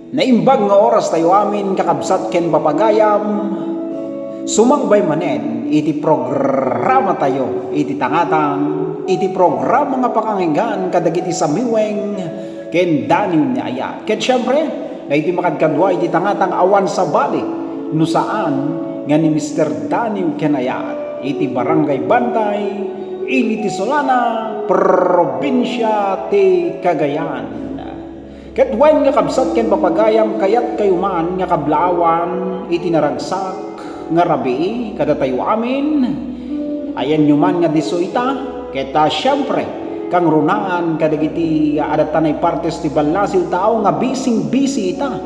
Naimbag nga oras tayo amin kakabsat ken papagayam. Sumangbay manen iti programa tayo iti tangatang iti programa nga pakanginggan kadagiti samiweng ken danim ni ayat. Ken syempre na iti makadkadwa iti tangatang awan sa bali no saan nga ni Mr. Daniel ken ayat iti barangay Bantay iti Solana probinsya ti Cagayan. Ket wen nga kabsat ken papagayam kayat kayo man nga kablawan iti naragsak nga rabii kada tayo amin. Ayan nyo man nga disoita ket syempre kang runaan kadagiti adatanay partes ti Balasil tao nga bising-bisi ita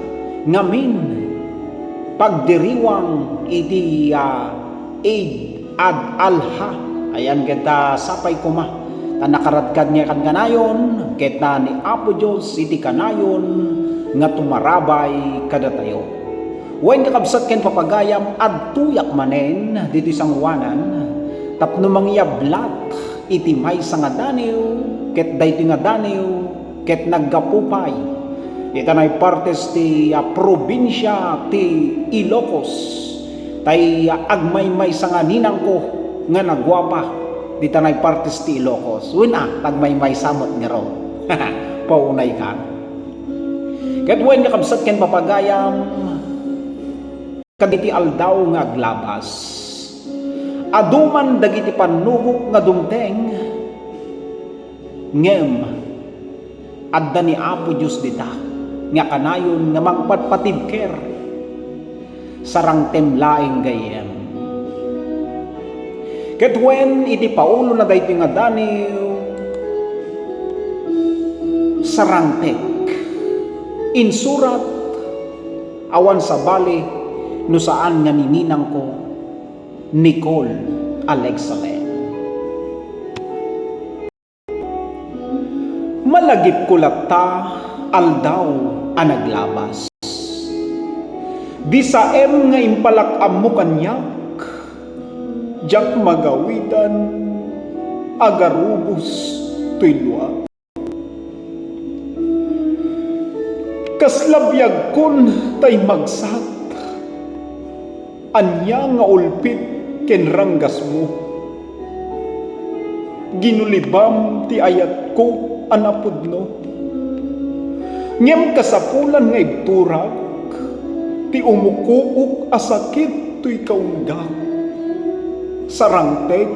ngamin pagdiriwang iti Eid ad-Alha. Ayan kita sapay kuma nakaradkad niya kan kanayon ket na ni Apo Dios iti kanayon nga tumarabay kada tayo. Wen kakabsat ken papagayam adtuyak manen dito sangwanan tapno mangyablat iti maysa nga daniw ket daytoy nga daniw ket naggapupay itanay partes ti probinsya ti Ilocos tay agmay sa nga ninang ko nga nagwapa di tanay partes ti Ilocos. Wina, tagmay samot ni ro. Paunay ka. Ket wen kakabsat ken papagayam kaditi aldaw nga aglabas. Aduman dagiti panubok nga dumteng ngem adda ni Apo Dios dita nga kanayon nga magpatpatibker sarang temlaeng gayem. Ket wen iti paulo na daytoy nga daniw sarangtek insurat awan sa bali no saan nga nininang ko Nicole Alexalen. Malagip ko latta aldaw a naglabas bisaem nga impalak-am mo kanyak jak magawidan agarubos tuylwa. Kaslabyag kun tay magsat anya nga ulpit ken ranggas mo. Ginulibam ti ayat ko anapudno. Ngem kasapulan nga igturak ti umukuuk asakit tuy kaungga. Sarangtek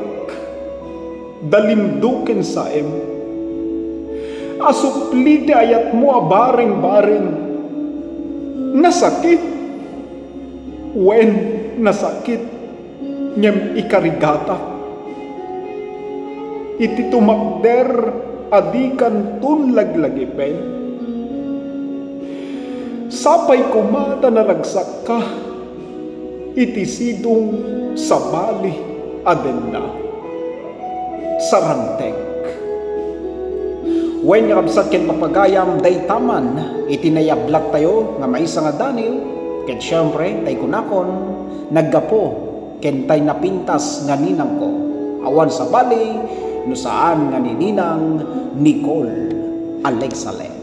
dalimduken saem asupli ti ayat mo abareng-bareng nasakit wen nasakit ngem ikarigata iti tumakder adikan tun laglagipen sapay kumata naragsak ka iti sidong sa bali adenna sarangtek. Wen nga kabsat ken papagayam daytaman itinayablat tayo nga maysa nga daniw ket syempre tay kunakon naggapo ken tay napintas nga ninang ko awan sa bali no saan nga nininang Nicole Alexalen.